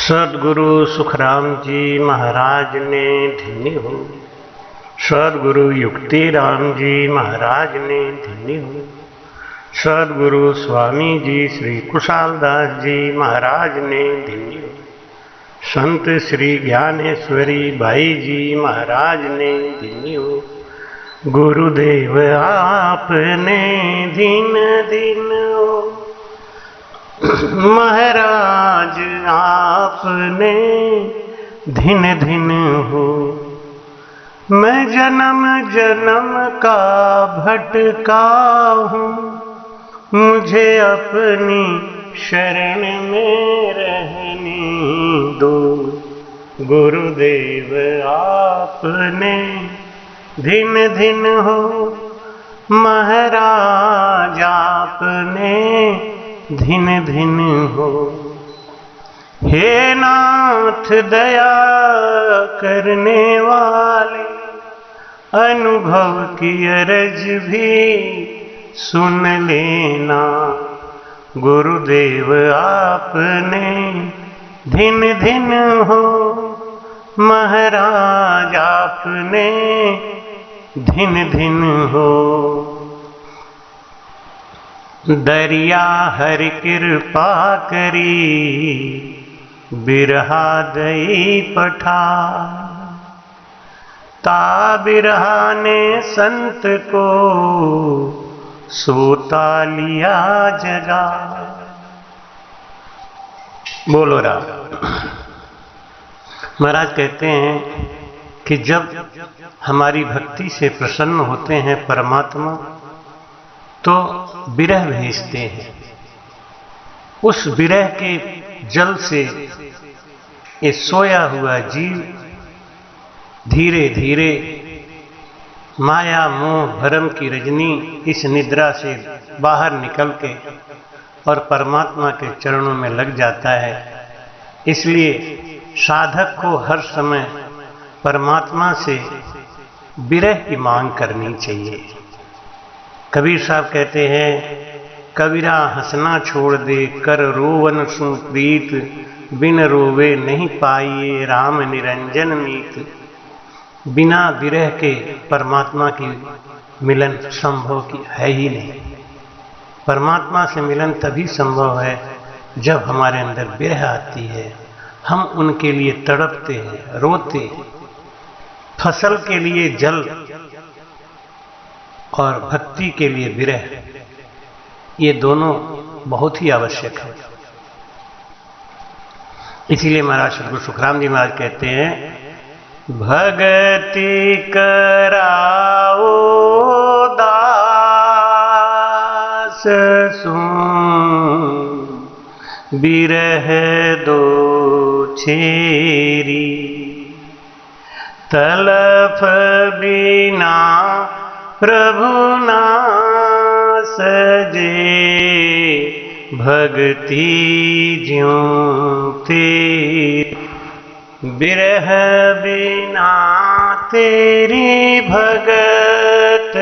सद्गुरु सुखराम जी महाराज ने धन्य हो। सद्गुरु युक्तिराम जी महाराज ने धन्य हो। सद्गुरु स्वामी जी श्री कुशालदास जी महाराज ने धन्य हो। संत श्री ज्ञानेश्वरी बाई जी महाराज ने धन्य हो। गुरुदेव आपने दिन दिन हो। महाराज आपने दिन दिन हो। मैं जन्म जन्म का भटका हूँ, मुझे अपनी शरण में रहने दो। गुरुदेव आपने दिन दिन हो। महाराज आपने दिन दिन हो। हे नाथ दया करने वाले, अनुभव की अरज भी सुन लेना। गुरुदेव आपने दिन दिन हो। महाराज आपने दिन दिन हो। दरिया हर कृपा करी, बिरहा दई पठा। ता बिरहा ने संत को सोता लिया जगा। बोलो राम। महाराज कहते हैं कि जब हमारी भक्ति से प्रसन्न होते हैं परमात्मा तो विरह भेजते हैं। उस विरह के जल से ये सोया हुआ जीव धीरे धीरे माया मोह भरम की रजनी इस निद्रा से बाहर निकल के और परमात्मा के चरणों में लग जाता है। इसलिए साधक को हर समय परमात्मा से विरह की मांग करनी चाहिए। कबीर साहब कहते हैं, कबीरा हंसना छोड़ दे, कर रोवन सु प्रीत। बिन रोवे नहीं पाइए राम निरंजन मीत। बिना विरह के परमात्मा की मिलन संभव की है ही नहीं। परमात्मा से मिलन तभी संभव है जब हमारे अंदर विरह आती है। हम उनके लिए तड़पते हैं, रोते हैं। फसल के लिए जल और भक्ति के लिए विरह, ये दोनों बहुत ही आवश्यक है। इसीलिए महाराज श्री गुरु सुखराम जी महाराज कहते हैं, भगति कराओ दास सुन, बिरह दो छेरी। तलफ बिना प्रभु ना सजे, भक्ति ज्यों तेरी। बिरह बिना तेरी भगत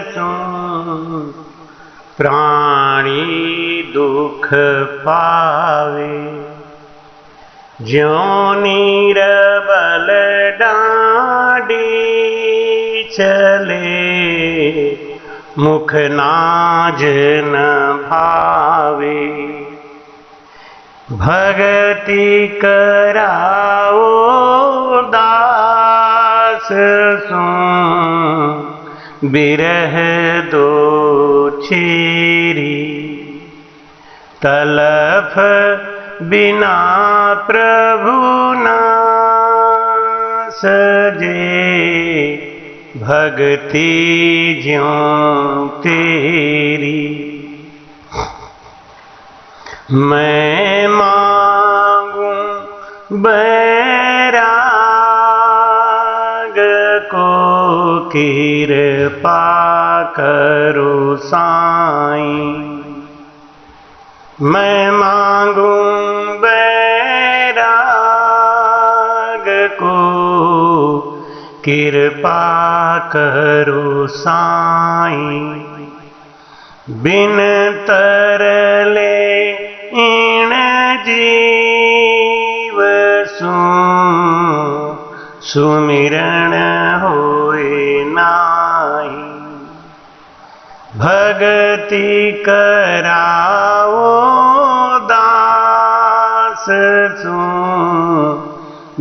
सुन, प्राणी दुख पावे। ज्यों नीरबल डांडी चले, मुख नाज न भावे। भगति कराओ दास सुन, बिरह दो छेरी। तलफ बिना प्रभु ना सजे, भक्ति ज्यों तेरी। मैं मांगूं बैराग को, कृपा करो साईं। मैं मांगूं बैराग को, कृपा करो साईं। बिन तरले इन जीव सुमिरण होए नाही। भगति कराओ दास सु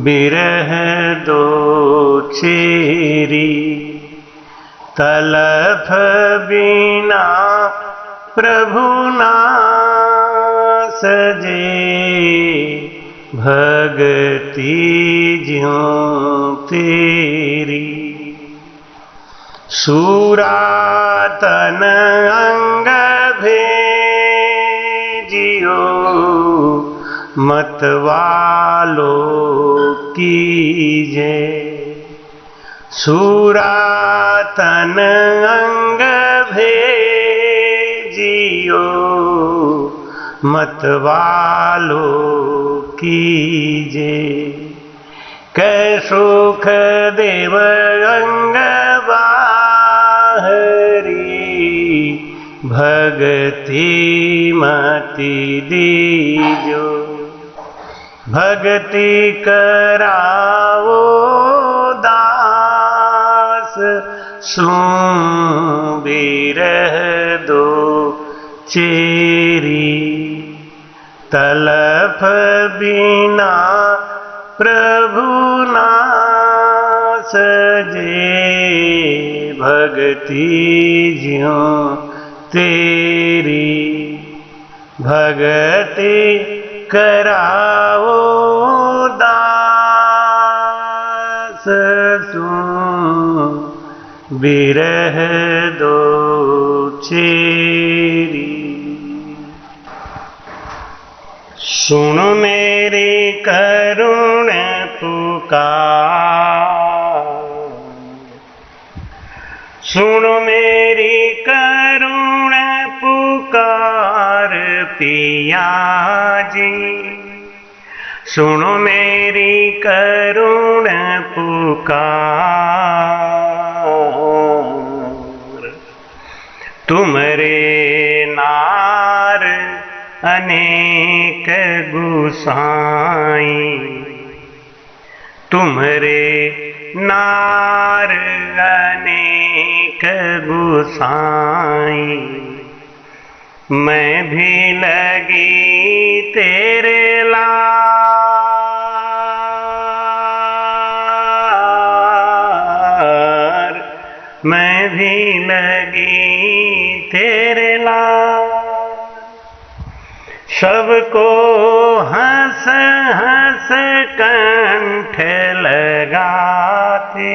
बिरह दो चेरी। तलफ बिना प्रभु ना सजे, भगति ज्यों तेरी। सूरातन अंग भेजियो, मतवालो कीजे। सूरातन अंग भेजियो, मतवालो कीजे। कै सुख देव अंग बाहरी, भगति मति दीजो। भगति कराओ दास सु बिरह दो चेरी। तलफ बिना प्रभु ना सजे, भगति ज्यों तेरी। भगति कराओ दास सु बिरह दो चेरी। सुनो मेरी करुण पुकार, सुनो मेरी करुण पुकार पिया जी। सुनो मेरी करुण पुकार। तुमरे नार अनेक गुसाई, तुमरे नार अनेक गुसाई। मैं भी लगी तेरे लार, मैं भी लगी तेरे लार। सबको हंस हंस कंठ लगाते,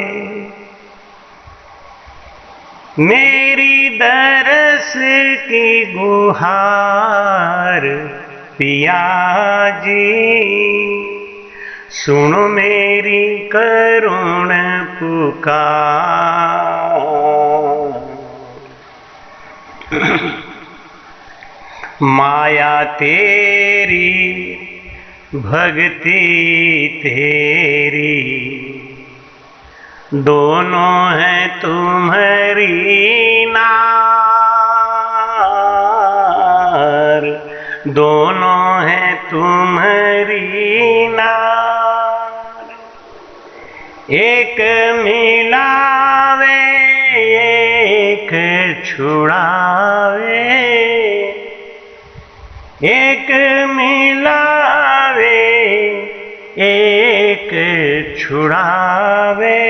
मेरी दरस की गुहार पिया जी। सुनो मेरी करुण पुकार। माया तेरी भक्ति तेरी, दोनों है तुम्हारी नार, दोनों है तुम्हारी नार। एक मिलावे एक छुड़ावे, एक मिलावे एक छुड़ावे।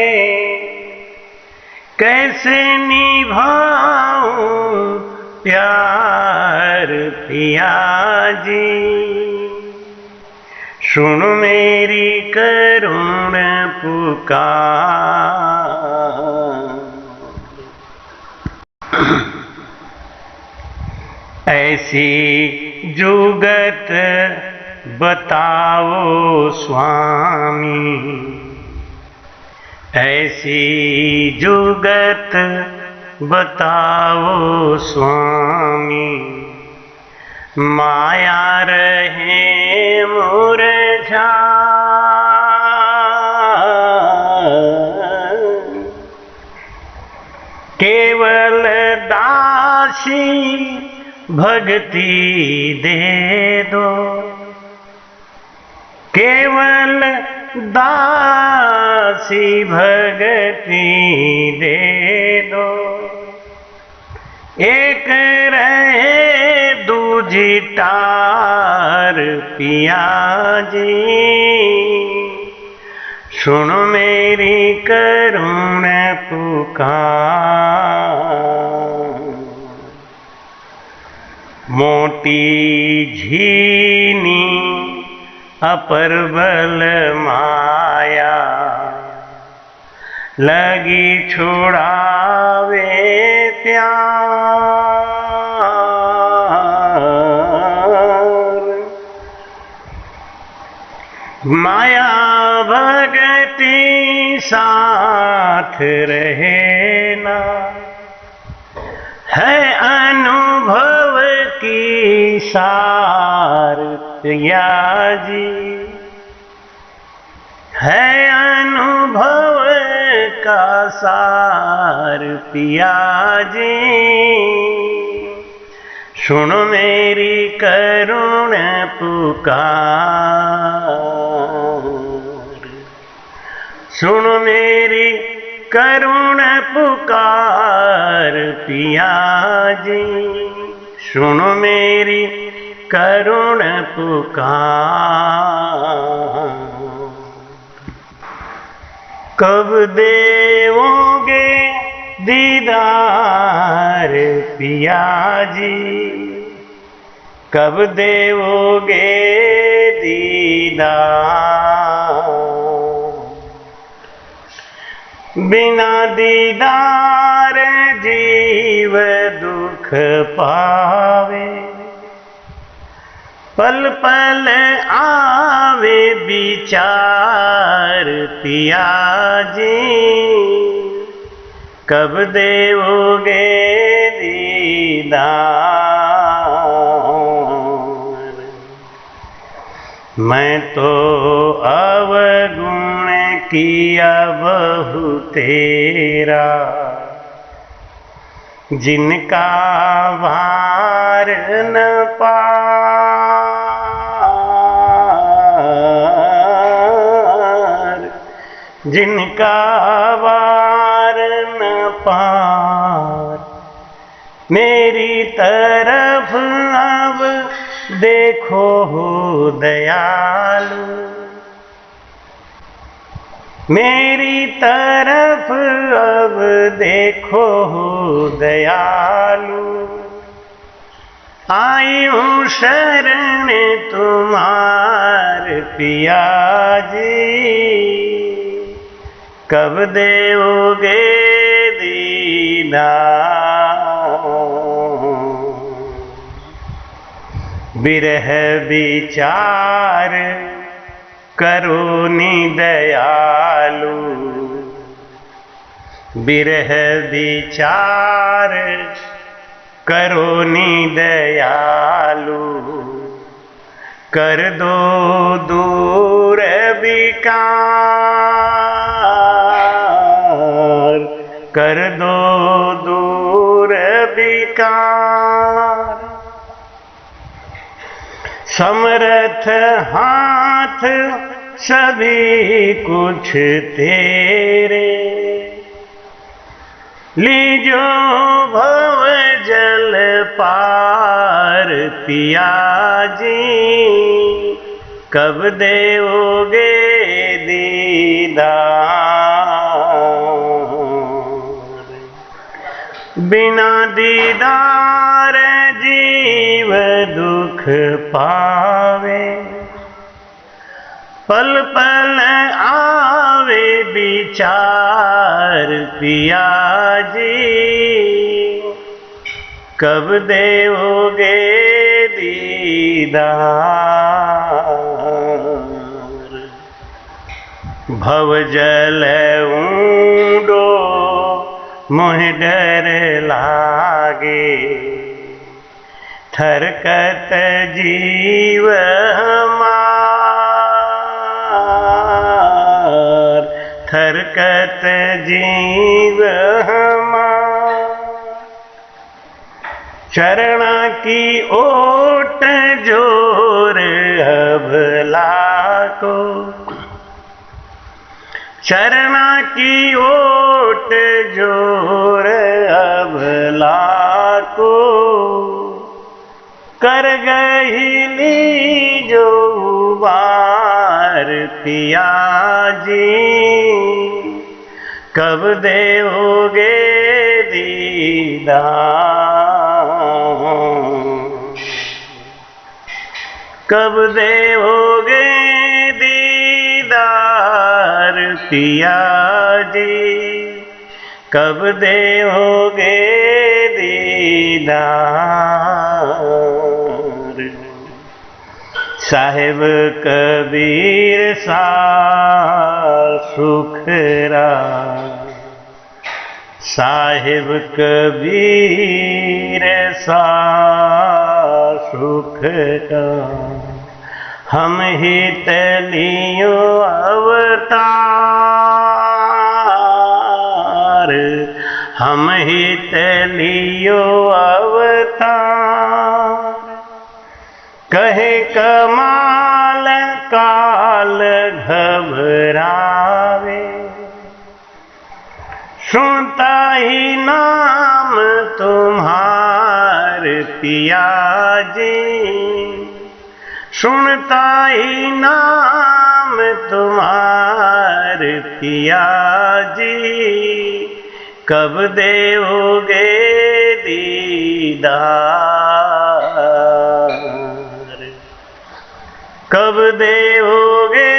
कैसे निभाऊं प्यार पिया जी। सुन मेरी करुण पुकार। ऐसी जुगत बताओ स्वामी, ऐसी जुगत बताओ स्वामी। माया रहे मुरझा, केवल दासी भक्ति दे दो, केवल दासी भगती दे दो, एक रहे दूजी टार पिया जी, सुन मेरी करुण पुकार। मोटी झीनी अपर बल माया, लगी छुड़ावे प्यार। माया भगती साथ रहे ना, है अनुभव की सार पिया जी, है अनुभव का सार पिया जी, सुन मेरी करुण पुकार। सुन मेरी करुण पुकार पिया जी, सुन मेरी करुण पुकार। कब देवोगे दीदार पिया जी, कब देवोगे दीदार। बिना दीदार जीव दुख पावे, पल पल आवे विचार पिया जी, कब देवोगे दीदार। मैं तो अवगुण किया बहु तेरा, जिनका भार न पार, जिनका भार न पार। मेरी तरफ अब देखो हो दयालु, मेरी तरफ अब देखो हो दयालु। आई हूँ शरण तुम्हार पिया जी, कब देवोगे दीदार। बिरह विचार करो नि दयालु, बिरह विचार करो नि दयालु। कर दो दूर विकार, कर दो दूर विकार। समर्थ हाथ सभी कुछ तेरे, लीजो भव जल पार पिया जी, कब देवोगे दीदार। बिना दीदार जीव दुख पावे, पल पल आवे विचार पिया जी, कब देवोगे दीदार। भवजल ऊंडो मोह डर लागे, थरकत जीव हमार, थरकत जीव हमार। चरणा की ओट जोर अबला को, चरना की ओट जोर अबला को कर गई ली जो बार पिया जी, कब देओगे दीदार, कब देओगे दीदार पिया जी, कब देओगे दीदार। साहिब कबीर सा सुखरा, साहिब कबीर सा सुखरा, हम ही तलियो अवतार, हम ही तलियो अवतार। कहे कमाल काल घबरावे, सुनता ही नाम तुम्हार पिया जी, सुनता ही नाम तुम्हार पिया जी, कब देओगे दीदार, कब देओगे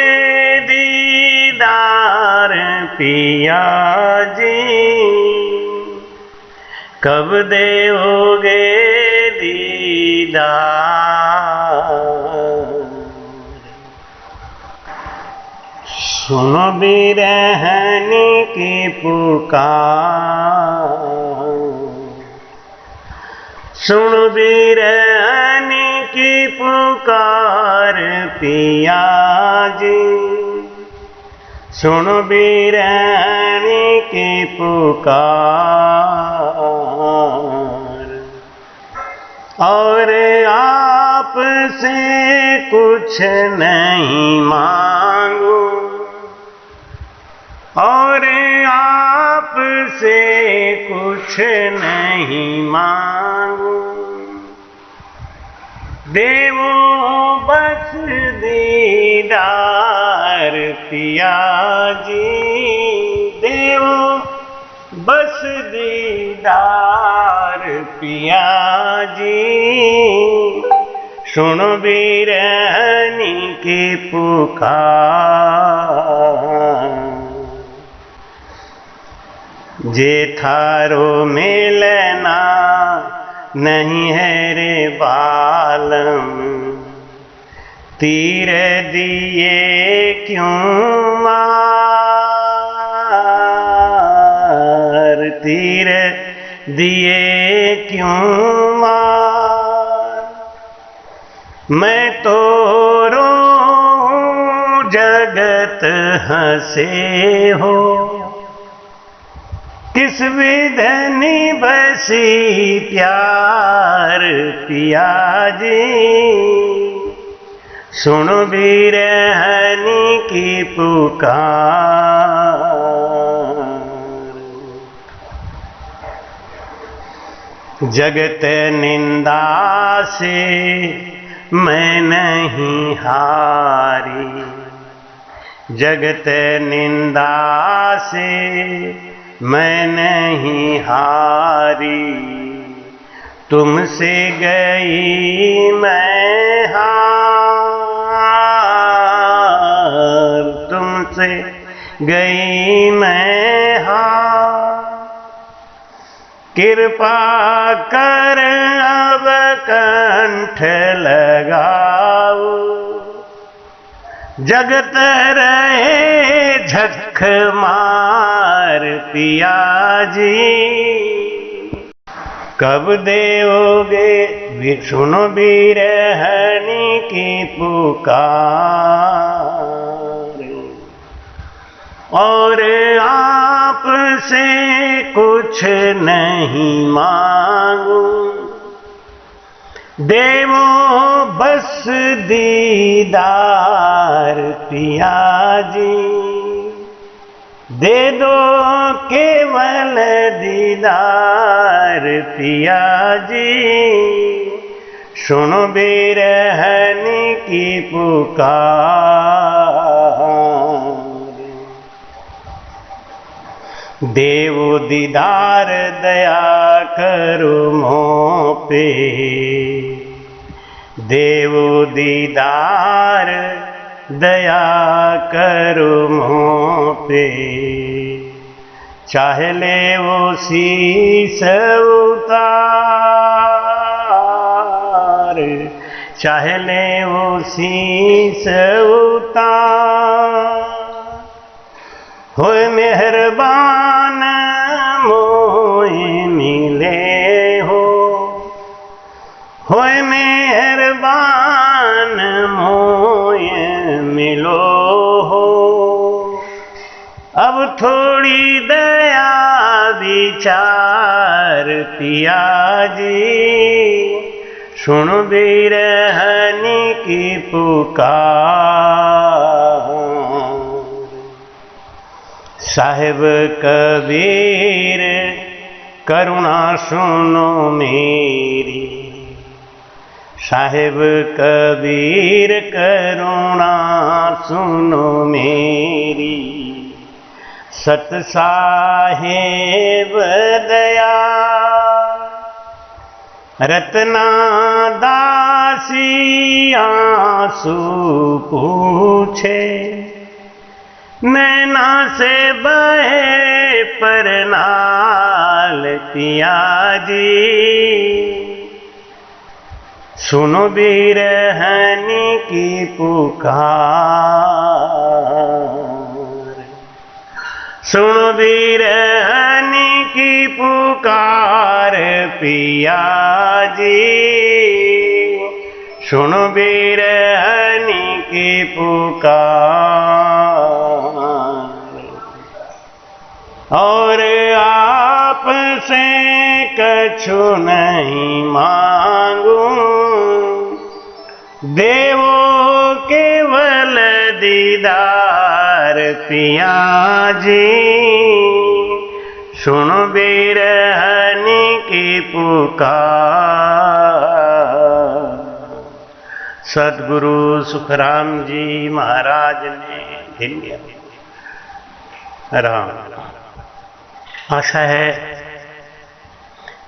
दीदार पिया जी, कब देओगे दीदार। सुनो बिरहनी की पुकार, सुनो बिरहनी की पुकार पिया जी, सुनो बिरहनी की पुकार। और आपसे कुछ नहीं मांगू, और आपसे कुछ नहीं मांगू, देवो बस दीदार पिया जी, देवो बस दीदार पिया जी, सुनो बिरहनी की पुकार। जे थारो मिलना नहीं है रे बालम, तीर दिए क्यों मार, तीर दिए क्यों मार। मैं तो रोऊं जगत हंसे हो, किस विधनि बसी प्यार पिया जी, सुनो बिरहनी की पुकार। जगत निंदा से मैं नहीं हारी, जगत निंदा से मैं नहीं हारी, तुमसे गई मैं हार, तुमसे गई मैं हार। कृपा कर अब कंठ लगाओ, जगत रहे झक मार पिया जी, कब देओगे सुनो बिरहनी की पुकार। और आपसे कुछ नहीं मांगू, देवो बस दीदार पिया जी, दे दो केवल दीदार पिया जी, सुनो बिरहन की पुकार। देव दीदार दया करो मोह पे, देव दीदार दया करो मोह पे। चाहे ले वो शीस उतार, चाहे ले वो शीस उतार। होए मेहरबान मोए मिले हो, होए मेहरबान मोए मिलो हो। अब थोड़ी दया विचार पिया जी, सुन बिरहनी की पुकार। साहिब कबीर करुणा सुनो मेरी, साहिब कबीर करुणा सुनो मेरी। सत साहेब दया रत्ना दासी आंसू पूछे। नैना से बहे परनाल पिया जी, सुनो बिरहनी की पुकार। सुनो बिरहनी की पुकार पिया जी, सुनो बिरहनी की पुकार। और आपसे कछु नहीं मांगू, देवो केवल दीदार पिया जी, सुनो बिरहनी की पुकार। सद्गुरु सुखराम जी महाराज ने धन्य राम। आशा है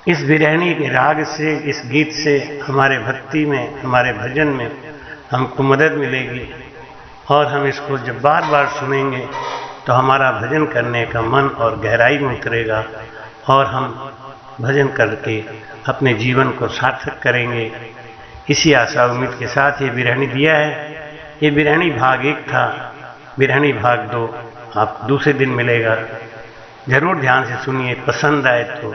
इस बिरहनी के राग से, इस गीत से हमारे भक्ति में, हमारे भजन में हमको मदद मिलेगी। और हम इसको जब बार बार सुनेंगे तो हमारा भजन करने का मन और गहराई में उतरेगा, और हम भजन करके अपने जीवन को सार्थक करेंगे। इसी आशा उम्मीद के साथ ये बिरहनी दिया है। ये बिरहनी भाग 1 था, बिरहनी भाग 2 आप दूसरे दिन मिलेगा। जरूर ध्यान से सुनिए, पसंद आए तो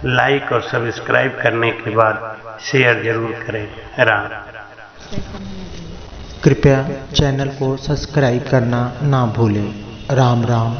लाइक और सब्सक्राइब करने के बाद शेयर जरूर करें। राम। कृपया चैनल को सब्सक्राइब करना ना भूलें। राम राम।